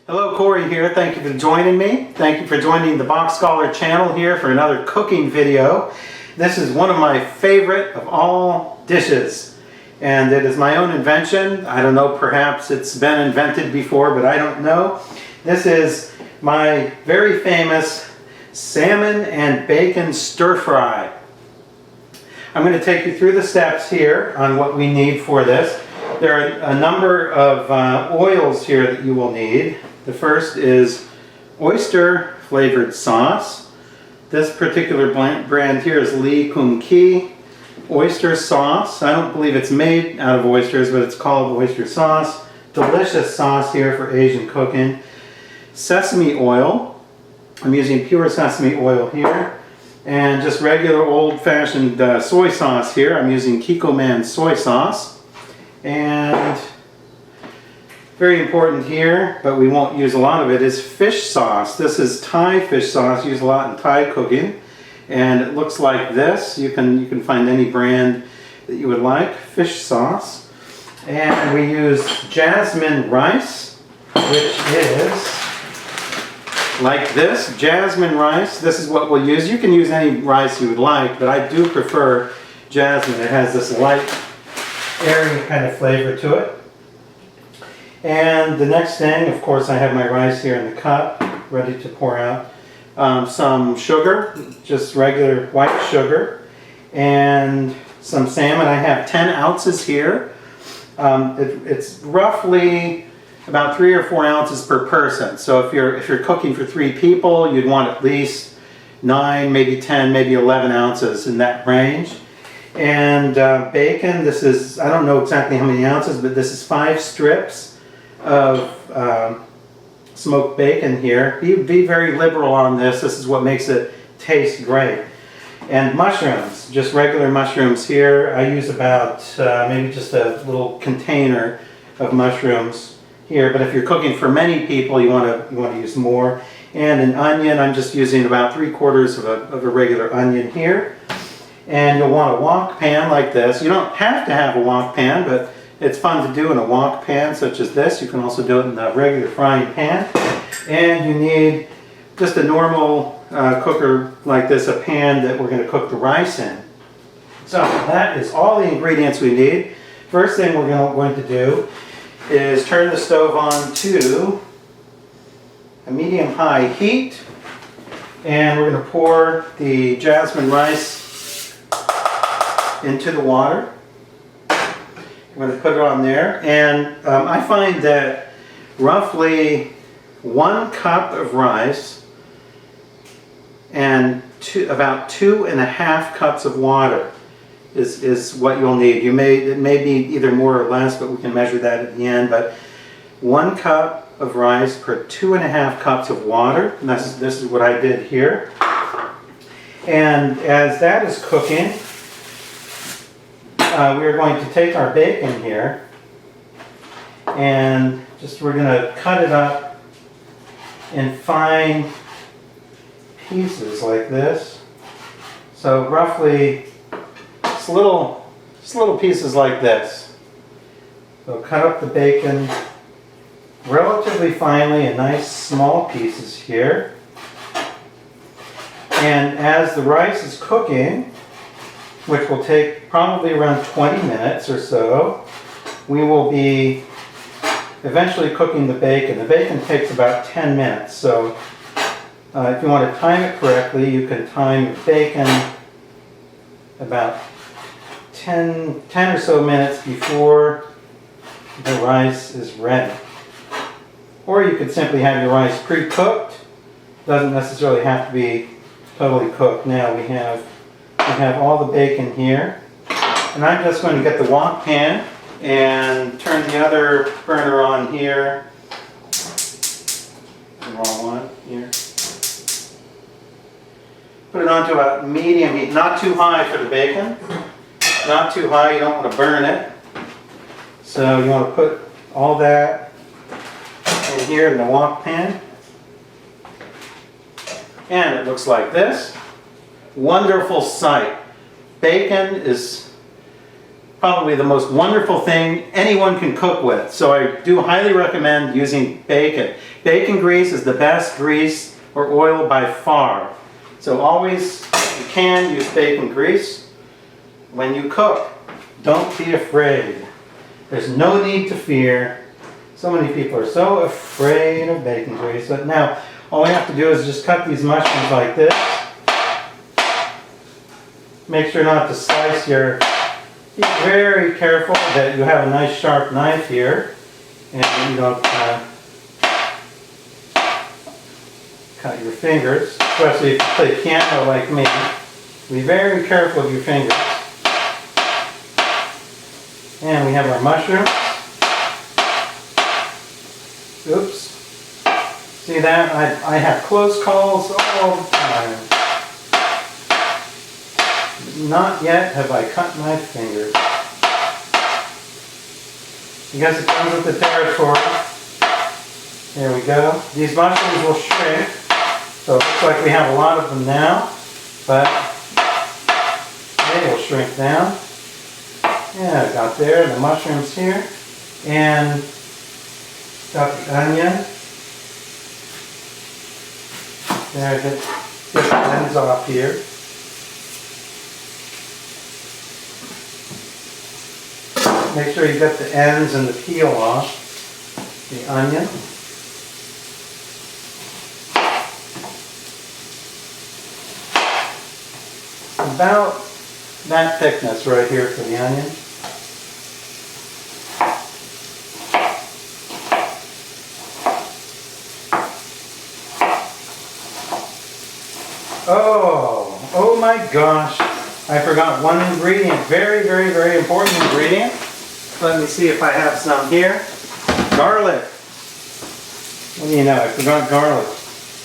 Hello, Corey here. Thank you for joining me. Thank you for joining the BachScholar channel here for another cooking video. This is one of my favorite of all dishes, and it is my own invention. I don't know, perhaps it's been invented before, but I don't know. This is my very famous salmon and bacon stir fry. I'm going to take you through the steps here on what we need for this. There are a number of oils here that you will need. The first is oyster flavored sauce. This particular brand here is Lee Kum Ki oyster sauce. I don't believe it's made out of oysters, but it's called oyster sauce. Delicious sauce here for Asian cooking. Sesame oil. I'm using pure sesame oil here. And just regular old-fashioned soy sauce here. I'm using Kikkoman soy sauce. And very important here, but we won't use a lot of it, is fish sauce. This is Thai fish sauce, used a lot in Thai cooking. And it looks like this. You can find any brand that you would like. Fish sauce. And we use jasmine rice, which is like this. Jasmine rice. This is what we'll use. You can use any rice you would like, but I do prefer jasmine. It has this light, airy kind of flavor to it. And the next thing, of course, I have my rice here in the cup, ready to pour out. Some sugar, just regular white sugar, and some salmon. I have 10 ounces here. It's roughly about 3 or 4 ounces per person. So if you're cooking for 3 people, you'd want at least 9, maybe 10, maybe 11 ounces in that range. And bacon, this is, I don't know exactly how many ounces, but this is 5 strips of smoked bacon here. Be very liberal on this. This is what makes it taste great. And mushrooms, just regular mushrooms here. I use about maybe just a little container of mushrooms here. But if you're cooking for many people, you want to use more. And an onion. I'm just using about 3/4 of a regular onion here. And you'll want a wok pan like this. You don't have to have a wok pan, but it's fun to do in a wok pan such as this. You can also do it in a regular frying pan. And you need just a normal cooker like this, a pan that we're going to cook the rice in. So that is all the ingredients we need. First thing we're going to do is turn the stove on to a medium-high heat. And we're going to pour the jasmine rice into the water. I'm going to put it on there, and I find that roughly 1 cup of rice and about 2.5 cups of water is what you'll need. It may be either more or less, but we can measure that at the end. But 1 cup of rice per 2.5 cups of water. And this is what I did here. And as that is cooking, we're going to take our bacon here and we're going to cut it up in fine pieces like this. So roughly just little pieces like this. So cut up the bacon relatively finely in nice small pieces here. And as the rice is cooking, which will take probably around 20 minutes or so, we will be eventually cooking the bacon. The bacon takes about 10 minutes, so if you want to time it correctly, you can time your bacon about 10 or so minutes before the rice is ready. Or you could simply have your rice pre-cooked. Doesn't necessarily have to be totally cooked. Now we have all the bacon here, and I'm just going to get the wok pan and turn the other burner on here. The wrong one here. Put it on to a medium heat, not too high for the bacon, not too high, you don't want to burn it. So you want to put all that in here in the wok pan. And it looks like this. Wonderful sight. Bacon is probably the most wonderful thing anyone can cook with. So I do highly recommend using bacon. Bacon grease is the best grease or oil by far. So always, if you can, use bacon grease when you cook. Don't be afraid. There's no need to fear. So many people are so afraid of bacon grease. But now, all we have to do is just cut these mushrooms like this. Make sure not to slice your... Be very careful that you have a nice sharp knife here and you don't cut your fingers, especially if you play piano like me. Be very careful of your fingers. And we have our mushrooms. Oops. See that? I have close calls all the time. Not yet have I cut my fingers. I guess it comes with the territory. There we go. These mushrooms will shrink. So it looks like we have a lot of them now, but they will shrink down. Yeah, I got there, the mushrooms here. And got the onion. There, get the ends off here. Make sure you get the ends and the peel off the onion. About that thickness right here for the onion. Oh my gosh. I forgot one ingredient. Very, very, very important ingredient. Let me see if I have some here. Garlic. What do you know? I forgot garlic.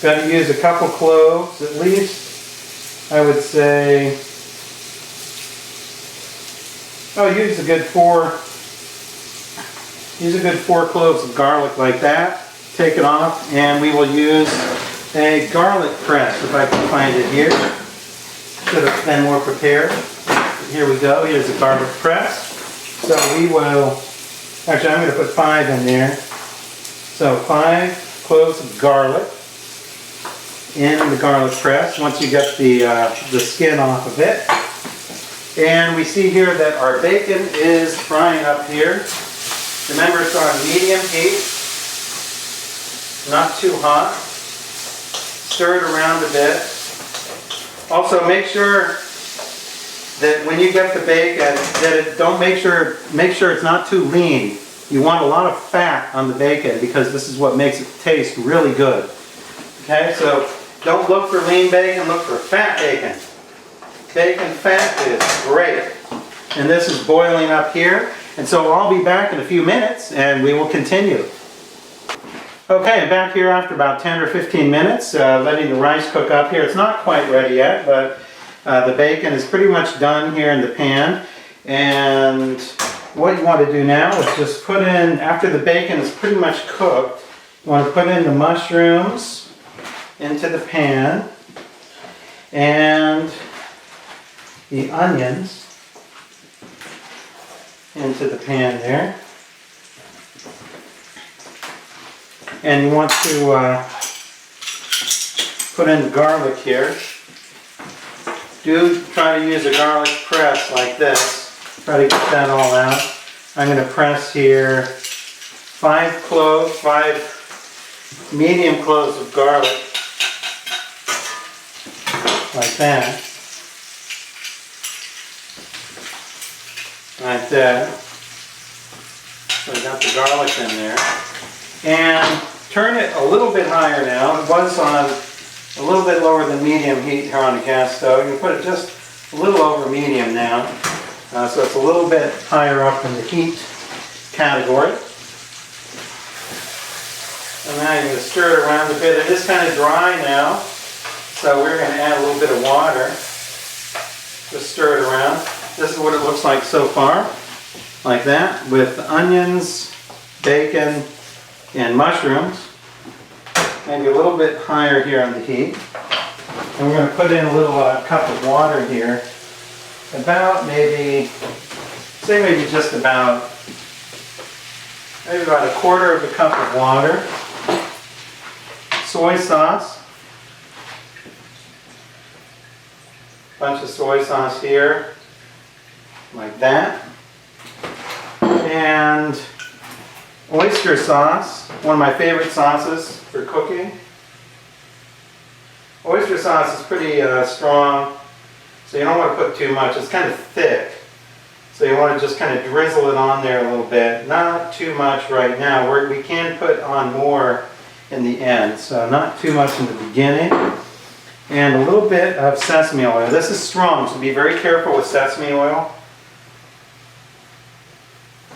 Got to use a couple cloves at least. I would say, use a good four cloves of garlic like that. Take it off, and we will use a garlic press if I can find it here. Should have been more prepared. Here we go. Here's a garlic press. So we will, actually I'm going to put 5 in there. So 5 cloves of garlic in the garlic press once you get the skin off of it. And we see here that our bacon is frying up here. Remember, it's on medium heat, not too hot. Stir it around a bit. Also make sure that when you get the bacon, make sure it's not too lean. You want a lot of fat on the bacon because this is what makes it taste really good. Okay, so don't look for lean bacon, look for fat bacon. Bacon fat is great. And this is boiling up here. And so I'll be back in a few minutes and we will continue. Okay, back here after about 10 or 15 minutes, letting the rice cook up here. It's not quite ready yet, but the bacon is pretty much done here in the pan. And what you want to do now is just put in, after the bacon is pretty much cooked, you want to put in the mushrooms into the pan and the onions into the pan there. And you want to put in the garlic here. Do try to use a garlic press like this. Try to get that all out. I'm going to press here 5 medium cloves of garlic. Like that. Like that. So I got the garlic in there. And turn it a little bit higher now. It was on a little bit lower than medium heat here on the gas stove. You can put it just a little over medium now. So it's a little bit higher up in the heat category. And now you're going to stir it around a bit. It is kind of dry now. So we're going to add a little bit of water. Just stir it around. This is what it looks like so far. Like that. With onions, bacon, and mushrooms. Maybe a little bit higher here on the heat. And we're going to put in a little cup of water here. About maybe say maybe just about, maybe about a quarter of a cup of water. Soy sauce. Bunch of soy sauce here, like that. And oyster sauce, one of my favorite sauces for cooking. Oyster sauce is pretty strong, so you don't want to put too much. It's kind of thick, so you want to just kind of drizzle it on there a little bit. Not too much right now. We can put on more in the end, so not too much in the beginning. And a little bit of sesame oil. This is strong, so be very careful with sesame oil.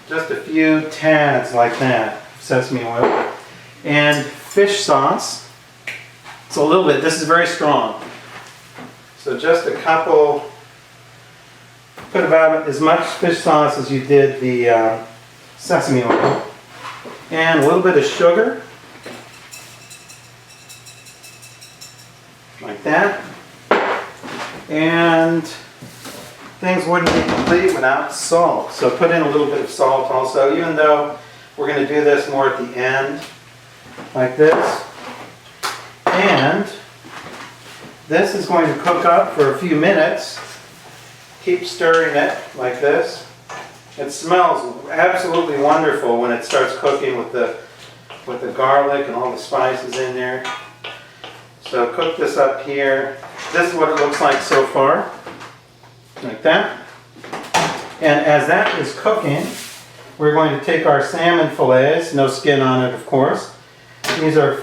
Just a few tads like that, sesame oil. And fish sauce. It's a little bit, this is very strong. So just a couple, put about as much fish sauce as you did the sesame oil. And a little bit of sugar. Like that. And things wouldn't be complete without salt. So put in a little bit of salt also, even though we're going to do this more at the end, like this. And this is going to cook up for a few minutes. Keep stirring it like this. It smells absolutely wonderful when it starts cooking with the garlic and all the spices in there. So cook this up here. This is what it looks like so far. Like that. And as that is cooking, we're going to take our salmon fillets, no skin on it of course. These are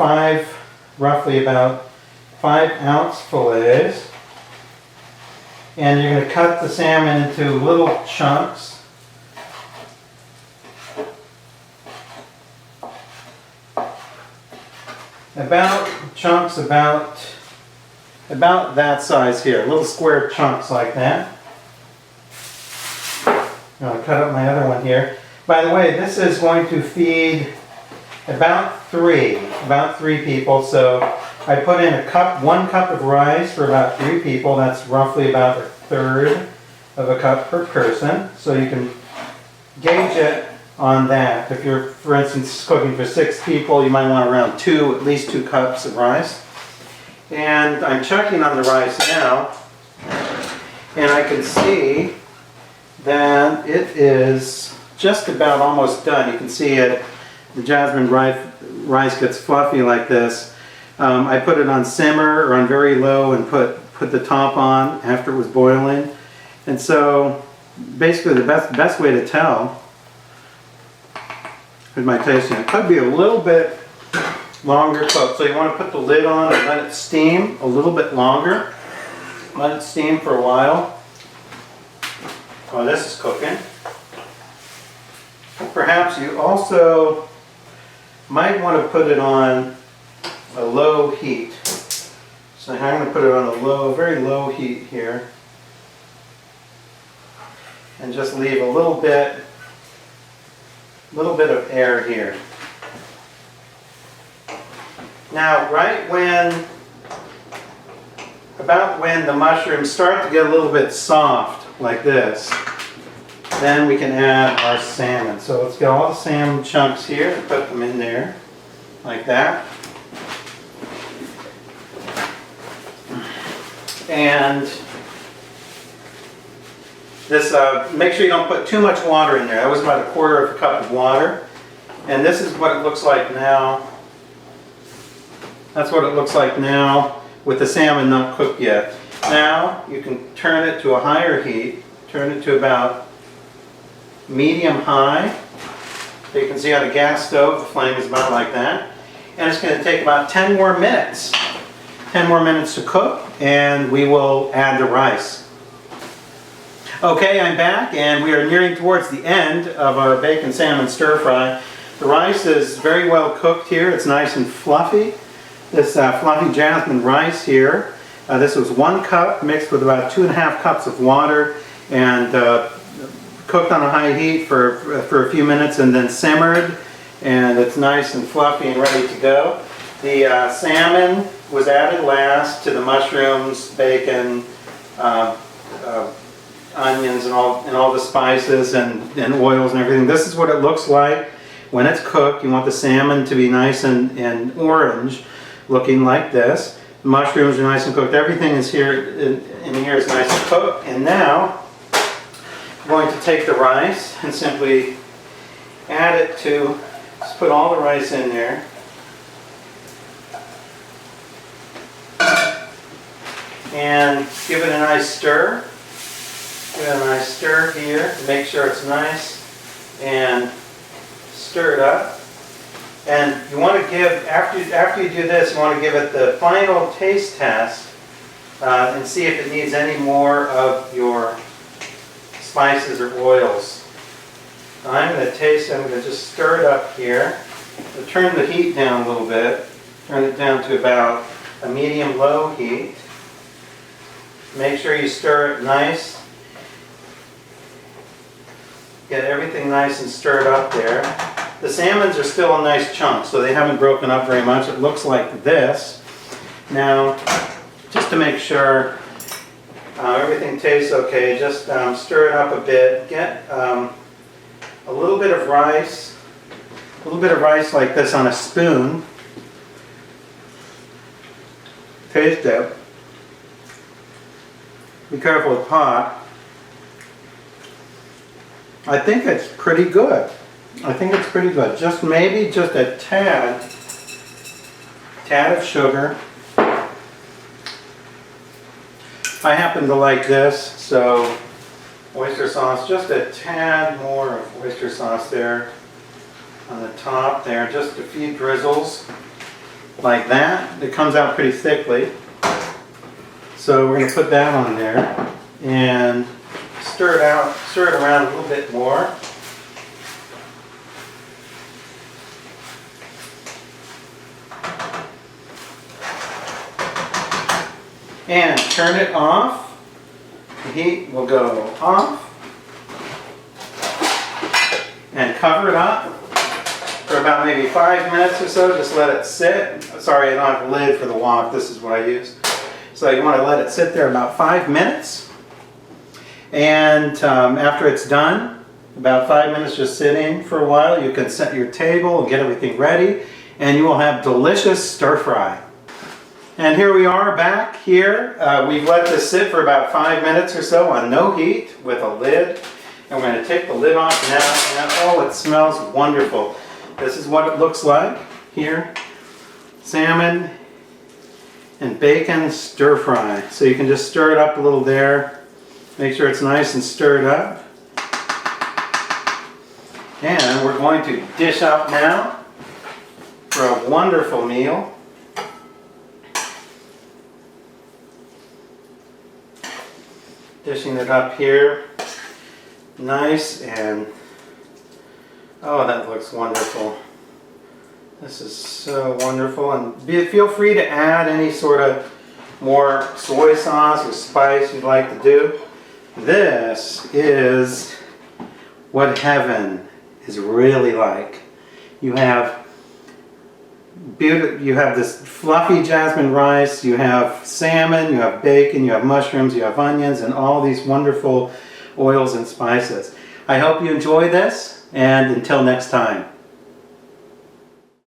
roughly about 5-ounce fillets. And you're going to cut the salmon into little chunks. About that size here, little square chunks like that. I'll cut up my other one here. By the way, this is going to feed about three people. So I put in 1 cup of rice for about 3 people. That's roughly about 1/3 of a cup per person. So you can gauge it on that. If you're, for instance, cooking for 6 people, you might want around at least 2 cups of rice. And I'm checking on the rice now, and I can see that it is just about almost done. You can see it, the jasmine rice gets fluffy like this. I put it on simmer or on very low and put the top on after it was boiling. And so basically the best way to tell with my tasting, it could be a little bit longer cooked. So you want to put the lid on and let it steam a little bit longer. Let it steam for a while. While this is cooking. Perhaps you also might want to put it on a low heat. So I'm going to put it on a very low heat here. And just leave a little bit of air here. Now, about when the mushrooms start to get a little bit soft, like this, then we can add our salmon. So let's get all the salmon chunks here and put them in there, like that. And this, make sure you don't put too much water in there. That was about 1/4 of a cup of water. And this is what it looks like now. That's what it looks like now with the salmon not cooked yet. Now you can turn it to a higher heat. Turn it to about medium-high. So you can see on a gas stove the flame is about like that. And it's going to take about 10 more minutes. 10 more minutes to cook, and we will add the rice. Okay, I'm back, and we are nearing towards the end of our bacon salmon stir fry. The rice is very well cooked here. It's nice and fluffy. This fluffy jasmine rice here. This was 1 cup mixed with about 2.5 cups of water, and cooked on a high heat for a few minutes and then simmered, and it's nice and fluffy and ready to go. The salmon was added last to the mushrooms, bacon, onions and all the spices and oils and everything. This is what it looks like when it's cooked. You want the salmon to be nice and orange, looking like this. The mushrooms are nice and cooked. Everything is here in here is nice and cooked. And now I'm going to take the rice and simply add it to, just put all the rice in there. And give it a nice stir. Give it a nice stir here. Make sure it's nice and stir it up. And you want to give, after you do this, you want to give it the final taste test and see if it needs any more of your spices or oils. I'm going to just stir it up here. I'll turn the heat down a little bit. Turn it down to about a medium-low heat. Make sure you stir it nice. Get everything nice and stirred up there. The salmons are still a nice chunk, so they haven't broken up very much. It looks like this. Now, just to make sure everything tastes okay, just stir it up a bit. Get a little bit of rice like this on a spoon. Taste it. Be careful, it's hot. I think it's pretty good. I think it's pretty good. Maybe just a tad of sugar. I happen to like this, so oyster sauce, just a tad more of oyster sauce there on the top there, just a few drizzles like that. It comes out pretty thickly. So we're going to put that on there and stir it around a little bit more. And turn it off. The heat will go off. And cover it up for about maybe 5 minutes or so. Just let it sit. Sorry, I don't have a lid for the wok. This is what I use. So you want to let it sit there about 5 minutes. And after it's done, about 5 minutes just sitting for a while, you can set your table and get everything ready. And you will have delicious stir fry. And here we are back here. We've let this sit for about 5 minutes or so on no heat with a lid. And we're going to take the lid off now. And oh, it smells wonderful. This is what it looks like here. Salmon and bacon stir fry. So you can just stir it up a little there. Make sure it's nice and stirred up. And we're going to dish up now for a wonderful meal. Dishing it up here. Nice, and oh, that looks wonderful. This is so wonderful. And feel free to add any sort of more soy sauce or spice you'd like to do. This is what heaven is really like. You have this fluffy jasmine rice, you have salmon, you have bacon, you have mushrooms, you have onions, and all these wonderful oils and spices. I hope you enjoy this, and until next time.